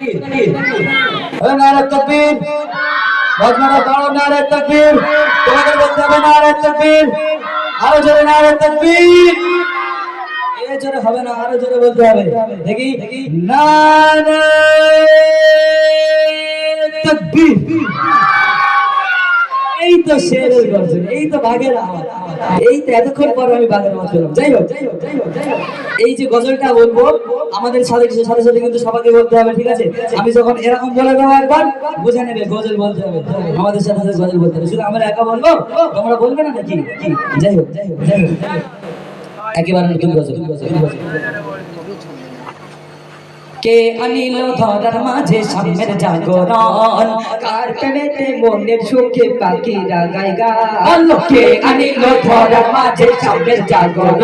নারে তাকবীর, বজমারা বড় নারে তাকবীর, তোমাদের বলতে হবে নারে তাকবীর, আরো জোরে নারে তাকবীর। এই জোরে হবে না, আরো জোরে বলতে হবে। দেখি নারে তাকবীর। এই তো শেরের গর্জন, এই তো বাঘের আওয়াজ, এই তো এতক্ষণ পর আমি বাঘের আওয়াজ পেলাম। যাই হোক, এই যে গজলটা বলবো আমাদের সাথে সাথে সাথে কিন্তু সবাইকে বলতে হবে, ঠিক আছে? আমি যখন এরকম বলে দেবো একবার বুঝে নেবে গজল বলতে হবে, আমাদের সাথে সাথে গজল বলতে হবে। শুধু আমরা একা বলবো, তোমরা বলবে না নাকি? যাই হোক, একেবারে নতুন গজল। কে আনিল ধরার মাঝে সামনের জাগরণ, কার প্রেমেতে মনের সুখে পাখিরা গায় গান। কে আনিল ধরার মাঝে সামনের জাগরণ,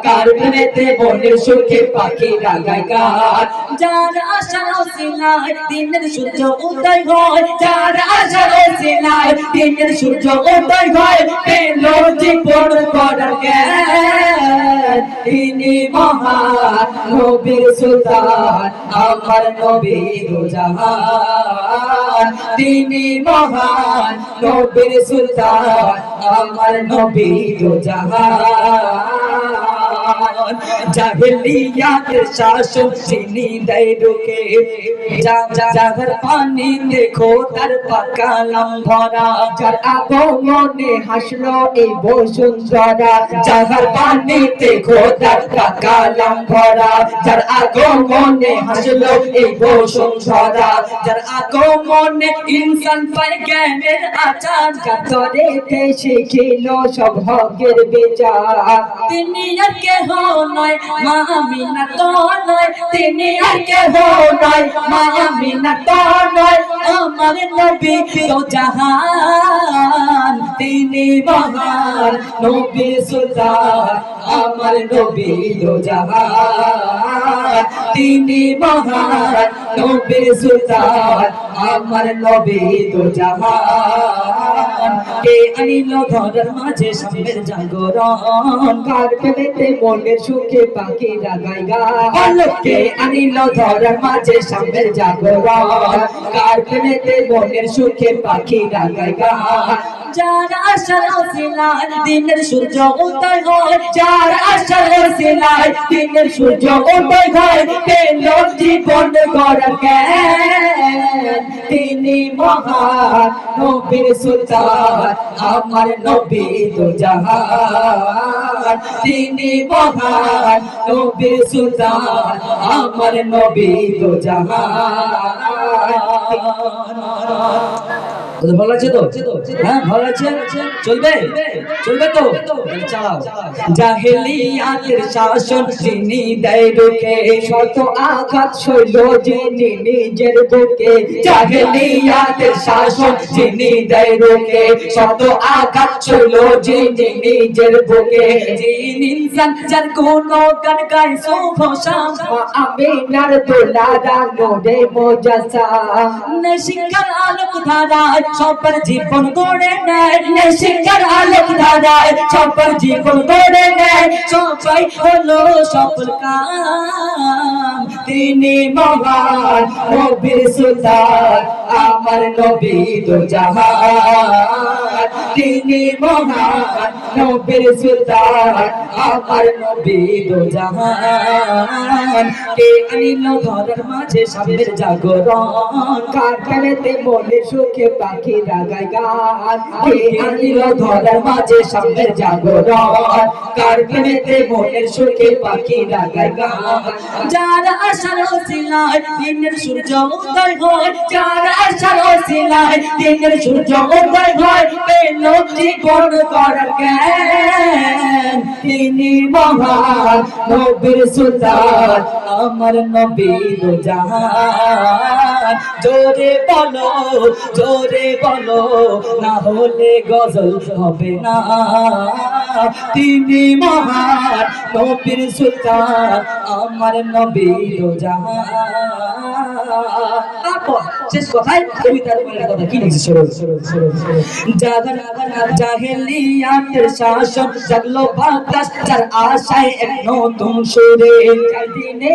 কার প্রেমেতে মনের সুখে পাখিরা গায় গান। যার আশার ওসিলায় দিনের সূর্য উদয় হয়, যার আশার ওসিলায় দিনের সূর্য উদয় হয়, পেল জীবন করার জ্ঞান। তিনি মহান নবীর সুলতান, আমার নবী দো জাহান। তিনি মহান নবীর সুলতান, আমার নবী দো জাহান। জাহেলিয়াতের শাসন চিনি দেয় ঢুকে, জাগার পানি দেখো তার পাকালাম ভরা। যার আগমনে হাসলো এই বসুন্ধরা, জাগার পানি দেখো তার পাকালাম ভরা। যার আগমনে হাসলো এই বসুন্ধরা, যার আগমনে ইনসান পায় জ্ঞানের আচার। যাতরে শিখিল সব হকের বিচার, তিনি আর কেহ নয় মা আমিনা তো নয়, তিনি আর কেহ নয় মা আমিনা তো নয়, আমার নবী দো জাহান। তিনি মহান নবী সুলতান, আমার নবী দো জাহান। তিনি মহান নবী সুলতান, আমার নবী দো জাহান। কে আনিল ধরার মাঝে সামনের জাগরণ, কার প্রেমেতে মনের সুখে পাখিরা গায় গান। কে আনিল ধরার মাঝে সামনের জাগরণ, কার প্রেমেতে মনের সুখে পাখিরা গায় গান। যার আশার ওসিলায় দিনের সূর্য উদয় হয়, যার আশার ওসিলায় দিনের সূর্য উদয় হয়, পেল জীবন গড়ার জ্ঞান। তিনি মহান নবীর সুলতান, আমার নবী দো জাহান। তিনি মহান নবীর সুলতান, আমার নবী দো জাহান। ভালো লাগছে তো? হ্যাঁ, ভালো লাগছে, চলবে চলবে তো, চালাও। জাহেলিয়াতের শাসন যিনি দেয় ঢুকে, শত আঘাত সইল যিনি নিজের বুকে। জাহেলিয়াতের শাসন যিনি দেয় ঢুকে, শত আঘাত সইল যিনি নিজের বুকে। যিনি ইনসান যার কোনো গান গায় শুভ শাম, আমিনার দুলারা নূরে মুজাসসাম। শিক্ষার আলোক ধারায় সবার জীবন গড়ে নেয়, শিক্ষার আলোক ধারায় সবার জীবন গড়ে নেয়, সবাই হলো সফল কাম। তিনি মহান নবীর সুলতান, আমার নবী দো জাহান। তিনি মহান নবীর সুলতান, আমার নবী দো জাহান। কে আনিল ধরার মাঝে সামনের জাগরণ, কার প্রেমেতে মনের সুখে পাখিরা গায় গান। কে আনিল ধরার মাঝে সামনের জাগরণ, কার প্রেমেতে মনের সুখে পাখিরা গায় গান। যার আশার ওসিলায় দিনের সূর্য উদয় হয়, যার আশার ওসিলায় দিনের সূর্য উদয় হয়, পেল জীবন করার জ্ঞান। তিনি মহান নবীর সুলতান, আমার নবী দো জাহান। জোরে বলো, জোরে বলো, না হলে গজল হবে না। তিনি মহান নবীর সুলতান, আমার নবী দো জাহান। পর শেষ কথায় কবিতার মনের কথা কি লিখছে জাহেলিয়াতের শাসন জাগলো বাতাস যার আশায় এক নতুন সুরে দিনে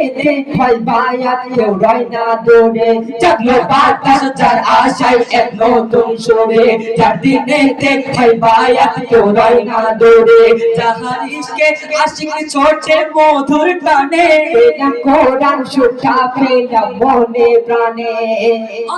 হয় বায়াত কেউ রয় না দূরে জাগলো বাতাস যার আশায় এক নতুন সুরে যার দিনে হয় বায়াত কেউ রয় না দূরে যাহার ইশকে আশিক ছোটে মধুর টানে পেলাম কোরআন সুখা পেলাম মনে প্রাণে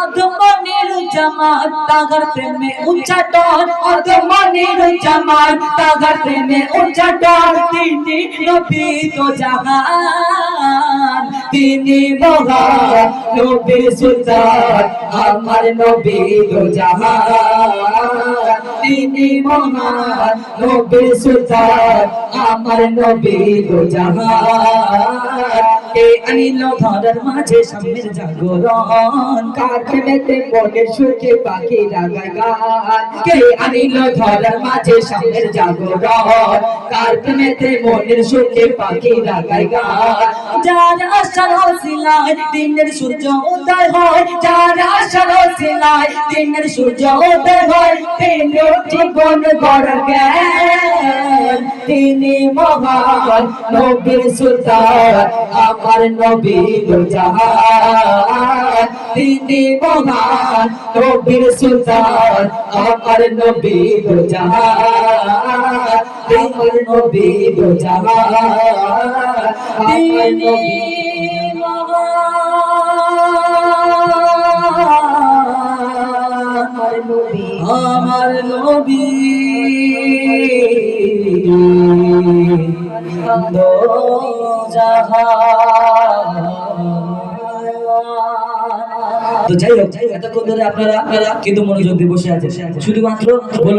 অধমনের জামাত তাগার প্রেমে উচ্চাটন অধমনের জামাত তাগার প্রেমে উচ্চাটন তিনি নবী তো জাহান তিনি মহান নবী সুলতান আমার নবী তো জাহান তিনি মহান নবী সুলতান আমার নবী তো জাহান কে আনিল ধরার মাঝে সামনের জাগরণ কার প্রেমেতে মনের সুখে পাখি রাগায় গান কে আনিল ধরার মাঝে সামনের জাগরণ কার প্রেমেতে মনের সুখে পাখি লাগায় গান যার আশার হসিলায় দিনের সূর্য উদয় হয় যার আশার হসিলায় দিনের সূর্য উদয় হয় পেল জীবন গড় জ্ঞান তিনি মহান নবীর সুলতান আমার নবী দো জাহান তিনি মহান নবীর সুলতান আমার নবী দো জাহান আমার নবী দো জাহান তিনি আমার নবী দো জাহান। তো যাই হোক এতক্ষণ ধরে আপনারা কিন্তু মনোযোগ দিয়ে বসে আছেন শুধুমাত্র বলো